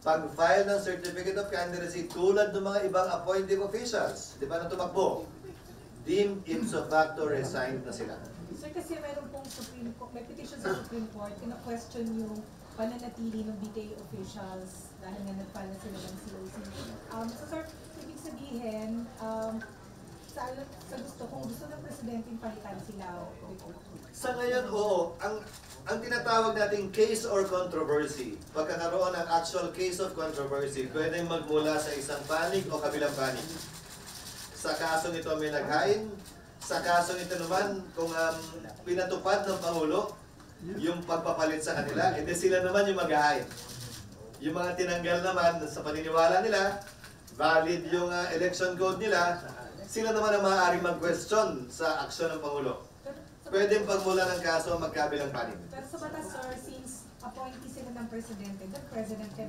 pag-file ng Certificate of Candidacy tulad ng mga ibang appointive officials, di ba na tumakbo, deemed ipso facto resigned na sila. Sir, kasi meron pong Supreme Court, may petition sa Supreme Court, kina-question yung pananatili ng BTA officials dahil nga nag-file na sila ng COC. So sir, ibig sabihin, sa gusto, kung gusto ng Presidente yung palitan sila. Sa ngayon, oo. Ang tinatawag nating case or controversy, pagkakaroon ng actual case of controversy, pwedeng magmula sa isang panig o kabilang panig. Sa kasong ito may naghain, sa kasong ito naman, kung pinatupad ng Pangulo yung pagpapalit sa kanila, edi sila naman yung maghahain. Yung mga tinanggal naman sa paniniwala nila, valid yung election code nila, sila naman ang maaaring mag-question sa aksyon ng Pangulo. Pwedeng pagmula ng kaso magkabilang panig. Pero sa batas, sir, since appointee sila ng Presidente, the President can